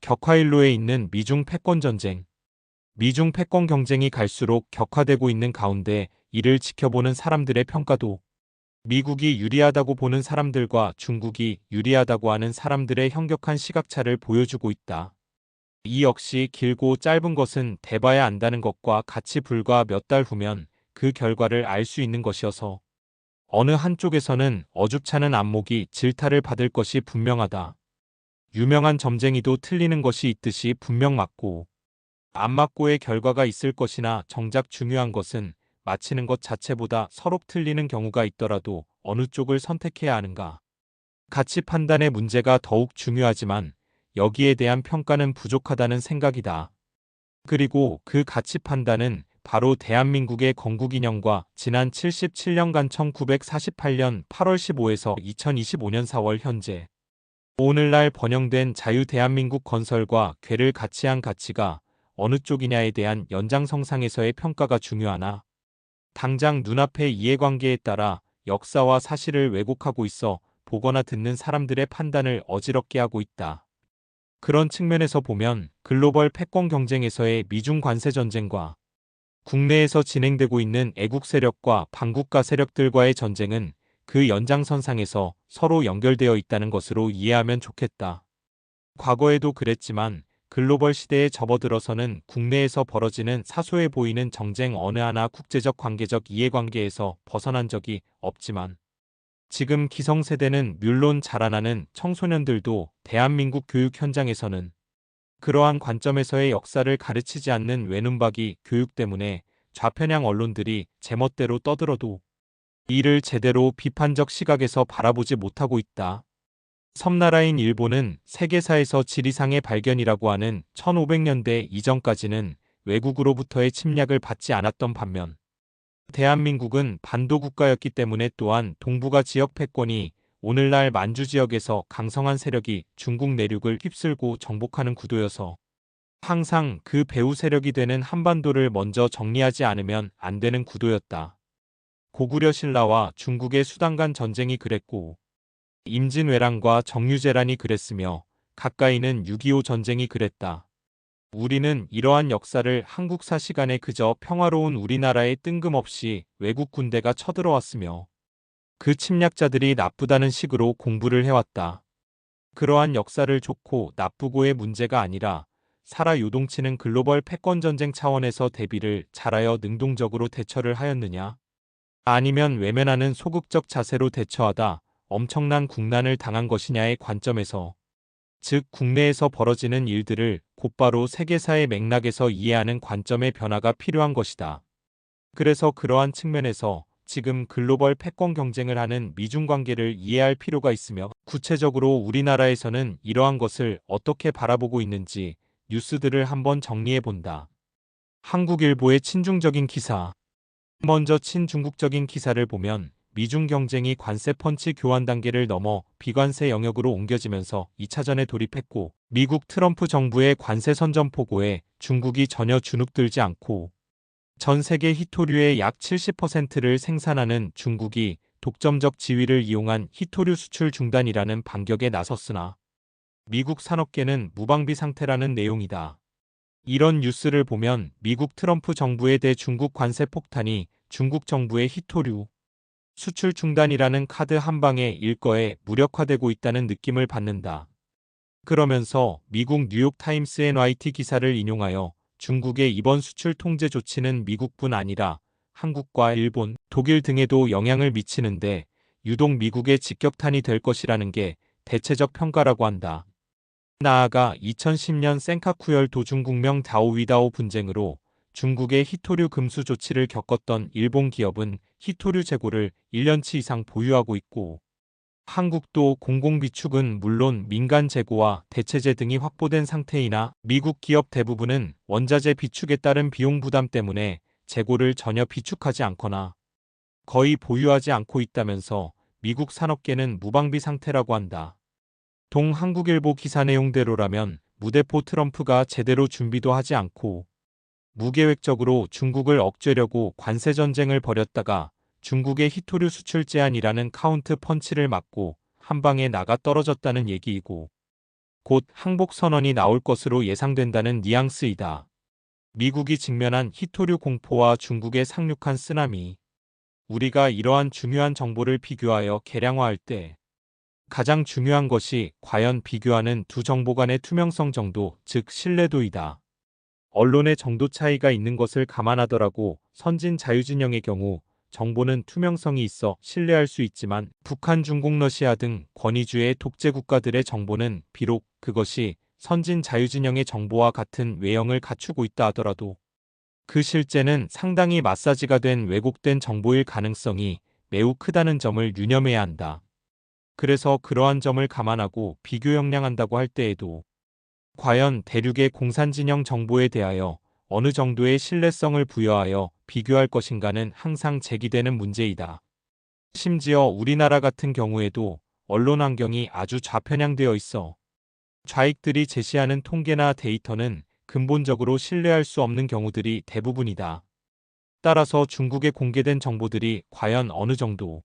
격화일로에 있는 미중 패권 전쟁. 미중 패권 경쟁이 갈수록 격화되고 있는 가운데 이를 지켜보는 사람들의 평가도 미국이 유리하다고 보는 사람들과 중국이 유리하다고 하는 사람들의 현격한 시각차를 보여주고 있다. 이 역시 길고 짧은 것은 대봐야 안다는 것과 같이 불과 몇 달 후면 그 결과를 알 수 있는 것이어서 어느 한쪽에서는 어줍잖은 안목이 질타를 받을 것이 분명하다. 유명한 점쟁이도 틀리는 것이 있듯이 분명 맞고 안 맞고의 결과가 있을 것이나 정작 중요한 것은 맞히는 것 자체보다 서로 틀리는 경우가 있더라도 어느 쪽을 선택해야 하는가. 가치 판단의 문제가 더욱 중요하지만 여기에 대한 평가는 부족하다는 생각이다. 그리고 그 가치 판단은 바로 대한민국의 건국이념과 지난 77년간 1948년 8월 15에서 2025년 4월 현재 오늘날 번영된 자유대한민국 건설과 궤를 같이 한 가치가 어느 쪽이냐에 대한 연장선상에서의 평가가 중요하나 당장 눈앞의 이해관계에 따라 역사와 사실을 왜곡하고 있어 보거나 듣는 사람들의 판단을 어지럽게 하고 있다. 그런 측면에서 보면 글로벌 패권 경쟁에서의 미중 관세 전쟁과 국내에서 진행되고 있는 애국 세력과 반국가 세력들과의 전쟁은 그 연장선상에서 서로 연결되어 있다는 것으로 이해하면 좋겠다. 과거에도 그랬지만 글로벌 시대에 접어들어서는 국내에서 벌어지는 사소해 보이는 정쟁 어느 하나 국제적 관계적 이해관계에서 벗어난 적이 없지만 지금 기성세대는 물론 자라나는 청소년들도 대한민국 교육 현장에서는 그러한 관점에서의 역사를 가르치지 않는 외눈박이 교육 때문에 좌편향 언론들이 제멋대로 떠들어도 이를 제대로 비판적 시각에서 바라보지 못하고 있다. 섬나라인 일본은 세계사에서 지리상의 발견이라고 하는 1500년대 이전까지는 외국으로부터의 침략을 받지 않았던 반면 대한민국은 반도 국가였기 때문에 또한 동북아 지역 패권이 오늘날 만주 지역에서 강성한 세력이 중국 내륙을 휩쓸고 정복하는 구도여서 항상 그 배후 세력이 되는 한반도를 먼저 정리하지 않으면 안 되는 구도였다. 고구려 신라와 중국의 수단 간 전쟁이 그랬고 임진왜란과 정유재란이 그랬으며 가까이는 6.25 전쟁이 그랬다. 우리는 이러한 역사를 한국사 시간에 그저 평화로운 우리나라에 뜬금없이 외국 군대가 쳐들어왔으며 그 침략자들이 나쁘다는 식으로 공부를 해왔다. 그러한 역사를 좋고 나쁘고의 문제가 아니라 살아 요동치는 글로벌 패권전쟁 차원에서 대비를 잘하여 능동적으로 대처를 하였느냐? 아니면 외면하는 소극적 자세로 대처하다 엄청난 국난을 당한 것이냐의 관점에서 즉 국내에서 벌어지는 일들을 곧바로 세계사의 맥락에서 이해하는 관점의 변화가 필요한 것이다. 그래서 그러한 측면에서 지금 글로벌 패권 경쟁을 하는 미중 관계를 이해할 필요가 있으며 구체적으로 우리나라에서는 이러한 것을 어떻게 바라보고 있는지 뉴스들을 한번 정리해 본다. 한국일보의 친중적인 기사. 먼저 친중국적인 기사를 보면 미중 경쟁이 관세 펀치 교환 단계를 넘어 비관세 영역으로 옮겨지면서 2차전에 돌입했고 미국 트럼프 정부의 관세 선전포고에 중국이 전혀 주눅들지 않고 전 세계 히토류의 약 70%를 생산하는 중국이 독점적 지위를 이용한 히토류 수출 중단이라는 반격에 나섰으나 미국 산업계는 무방비 상태라는 내용이다. 이런 뉴스를 보면 미국 트럼프 정부의 대중국 관세 폭탄이 중국 정부의 히토류 수출 중단이라는 카드 한 방에 일거에 무력화되고 있다는 느낌을 받는다. 그러면서 미국 뉴욕타임스 NYT 기사를 인용하여 중국의 이번 수출 통제 조치는 미국뿐 아니라 한국과 일본, 독일 등에도 영향을 미치는데 유독 미국의 직격탄이 될 것이라는 게 대체적 평가라고 한다. 나아가 2010년 센카쿠열 도중국명 다오위다오 분쟁으로 중국의 히토류 금수 조치를 겪었던 일본 기업은 히토류 재고를 1년치 이상 보유하고 있고 한국도 공공비축은 물론 민간 재고와 대체재 등이 확보된 상태이나 미국 기업 대부분은 원자재 비축에 따른 비용 부담 때문에 재고를 전혀 비축하지 않거나 거의 보유하지 않고 있다면서 미국 산업계는 무방비 상태라고 한다. 동한국일보 기사 내용대로라면 무대포 트럼프가 제대로 준비도 하지 않고 무계획적으로 중국을 억제려고 관세 전쟁을 벌였다가 중국의 히토류 수출 제한이라는 카운트 펀치를 맞고 한 방에 나가 떨어졌다는 얘기이고 곧 항복 선언이 나올 것으로 예상된다는 뉘앙스이다. 미국이 직면한 히토류 공포와 중국의 상륙한 쓰나미. 우리가 이러한 중요한 정보를 비교하여 계량화할 때 가장 중요한 것이 과연 비교하는 두 정보 간의 투명성 정도, 즉 신뢰도이다. 언론의 정도 차이가 있는 것을 감안하더라고 선진 자유진영의 경우 정보는 투명성이 있어 신뢰할 수 있지만 북한, 중국, 러시아 등 권위주의 독재 국가들의 정보는 비록 그것이 선진 자유진영의 정보와 같은 외형을 갖추고 있다 하더라도 그 실제는 상당히 마사지가 된 왜곡된 정보일 가능성이 매우 크다는 점을 유념해야 한다. 그래서 그러한 점을 감안하고 비교 형량한다고 할 때에도 과연 대륙의 공산진영 정보에 대하여 어느 정도의 신뢰성을 부여하여 비교할 것인가는 항상 제기되는 문제이다. 심지어 우리나라 같은 경우에도 언론 환경이 아주 좌편향되어 있어 좌익들이 제시하는 통계나 데이터는 근본적으로 신뢰할 수 없는 경우들이 대부분이다. 따라서 중국에 공개된 정보들이 과연 어느 정도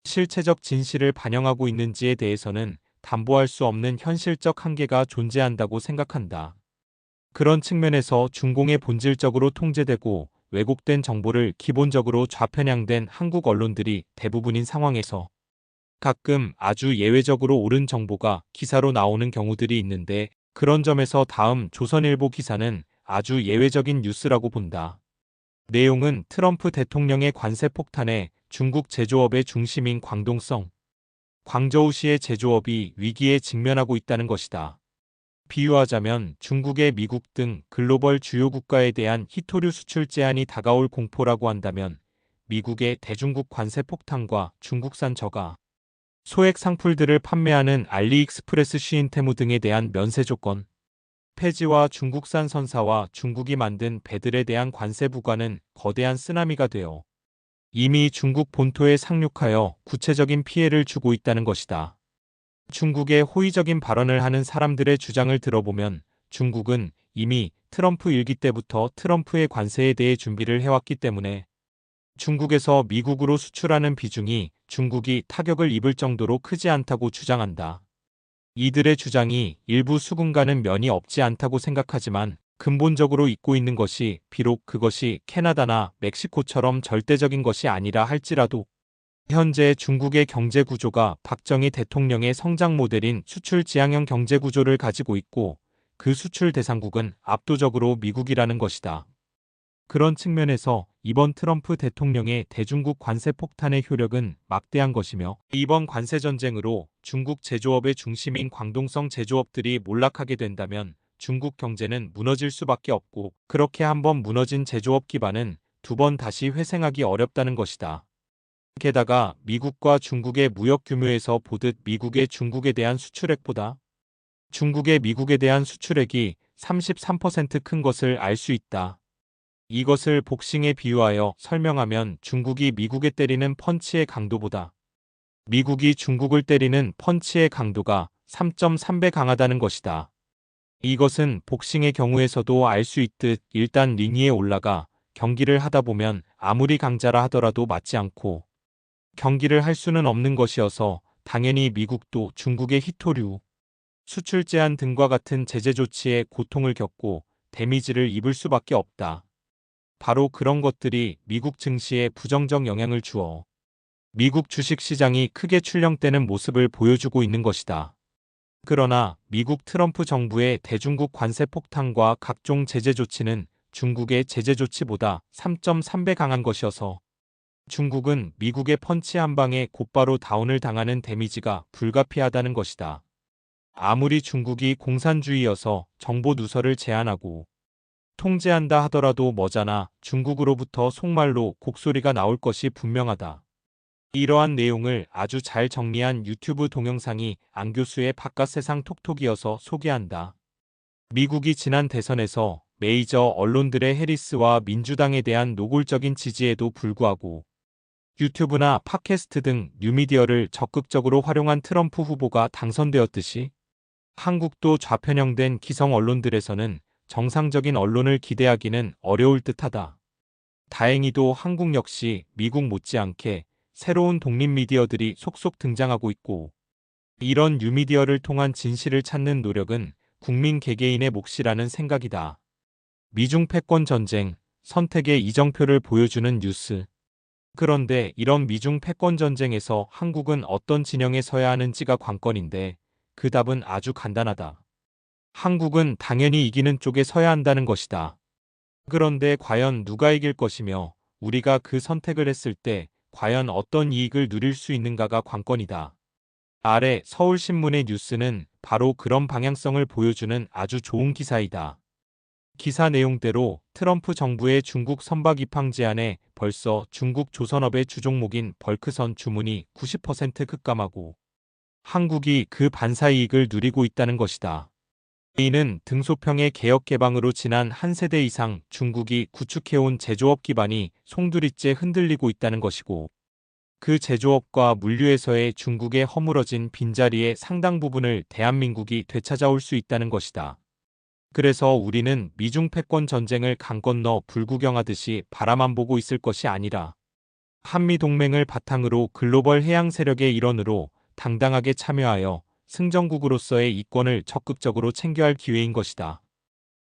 실체적 진실을 반영하고 있는지에 대해서는 담보할 수 없는 현실적 한계가 존재한다고 생각한다. 그런 측면에서 중공에 본질적으로 통제되고 왜곡된 정보를 기본적으로 좌편향된 한국 언론들이 대부분인 상황에서 가끔 아주 예외적으로 옳은 정보가 기사로 나오는 경우들이 있는데 그런 점에서 다음 조선일보 기사는 아주 예외적인 뉴스라고 본다. 내용은 트럼프 대통령의 관세 폭탄에 중국 제조업의 중심인 광저우시의 제조업이 위기에 직면하고 있다는 것이다. 비유하자면 중국의 미국 등 글로벌 주요 국가에 대한 히토류 수출 제한이 다가올 공포라고 한다면 미국의 대중국 관세 폭탄과 중국산 저가 소액 상품들을 판매하는 알리익스프레스, 쉬인테무 등에 대한 면세 조건 폐지와 중국산 선사와 중국이 만든 배들에 대한 관세 부과는 거대한 쓰나미가 되어 이미 중국 본토에 상륙하여 구체적인 피해를 주고 있다는 것이다. 중국의 호의적인 발언을 하는 사람들의 주장을 들어보면 중국은 이미 트럼프 일기 때부터 트럼프의 관세에 대해 준비를 해왔기 때문에 중국에서 미국으로 수출하는 비중이 중국이 타격을 입을 정도로 크지 않다고 주장한다. 이들의 주장이 일부 수긍가는 면이 없지 않다고 생각하지만 근본적으로 있고 있는 것이 비록 그것이 캐나다나 멕시코처럼 절대적인 것이 아니라 할지라도 현재 중국의 경제 구조가 박정희 대통령의 성장 모델인 수출 지향형 경제 구조를 가지고 있고 그 수출 대상국은 압도적으로 미국이라는 것이다. 그런 측면에서 이번 트럼프 대통령의 대중국 관세 폭탄의 효력은 막대한 것이며 이번 관세 전쟁으로 중국 제조업의 중심인 광동성 제조업들이 몰락하게 된다면 중국 경제는 무너질 수밖에 없고 그렇게 한번 무너진 제조업 기반은 두 번 다시 회생하기 어렵다는 것이다. 게다가 미국과 중국의 무역 규모에서 보듯 미국의 중국에 대한 수출액보다 중국의 미국에 대한 수출액이 33% 큰 것을 알 수 있다. 이것을 복싱에 비유하여 설명하면 중국이 미국에 때리는 펀치의 강도보다 미국이 중국을 때리는 펀치의 강도가 3.3배 강하다는 것이다. 이것은 복싱의 경우에서도 알 수 있듯 일단 링 위에 올라가 경기를 하다 보면 아무리 강자라 하더라도 맞지 않고 경기를 할 수는 없는 것이어서 당연히 미국도 중국의 히토류, 수출 제한 등과 같은 제재 조치에 고통을 겪고 데미지를 입을 수밖에 없다. 바로 그런 것들이 미국 증시에 부정적 영향을 주어 미국 주식시장이 크게 출렁대는 모습을 보여주고 있는 것이다. 그러나 미국 트럼프 정부의 대중국 관세 폭탄과 각종 제재 조치는 중국의 제재 조치보다 3.3배 강한 것이어서 중국은 미국의 펀치 한 방에 곧바로 다운을 당하는 데미지가 불가피하다는 것이다. 아무리 중국이 공산주의여서 정보 누설을 제한하고 통제한다 하더라도 머자나 중국으로부터 속말로 곡소리가 나올 것이 분명하다. 이러한 내용을 아주 잘 정리한 유튜브 동영상이 안 교수의 바깥세상 톡톡이어서 소개한다. 미국이 지난 대선에서 메이저 언론들의 해리스와 민주당에 대한 노골적인 지지에도 불구하고 유튜브나 팟캐스트 등 뉴미디어를 적극적으로 활용한 트럼프 후보가 당선되었듯이 한국도 좌편향된 기성 언론들에서는 정상적인 언론을 기대하기는 어려울 듯하다. 다행히도 한국 역시 미국 못지않게 새로운 독립 미디어들이 속속 등장하고 있고 이런 뉴미디어를 통한 진실을 찾는 노력은 국민 개개인의 몫이라는 생각이다. 미중 패권 전쟁, 선택의 이정표를 보여주는 뉴스. 그런데 이런 미중 패권 전쟁에서 한국은 어떤 진영에 서야 하는지가 관건인데 그 답은 아주 간단하다. 한국은 당연히 이기는 쪽에 서야 한다는 것이다. 그런데 과연 누가 이길 것이며 우리가 그 선택을 했을 때 과연 어떤 이익을 누릴 수 있는가가 관건이다. 아래 서울신문의 뉴스는 바로 그런 방향성을 보여주는 아주 좋은 기사이다. 기사 내용대로 트럼프 정부의 중국 선박 입항 제한에 벌써 중국 조선업의 주종목인 벌크선 주문이 90% 급감하고 한국이 그 반사이익을 누리고 있다는 것이다. 이는 등소평의 개혁 개방으로 지난 한 세대 이상 중국이 구축해온 제조업 기반이 송두리째 흔들리고 있다는 것이고 그 제조업과 물류에서의 중국의 허물어진 빈자리의 상당 부분을 대한민국이 되찾아올 수 있다는 것이다. 그래서 우리는 미중 패권 전쟁을 강 건너 불구경하듯이 바라만 보고 있을 것이 아니라 한미동맹을 바탕으로 글로벌 해양 세력의 일원으로 당당하게 참여하여 승전국으로서의 이권을 적극적으로 챙겨야 할 기회인 것이다.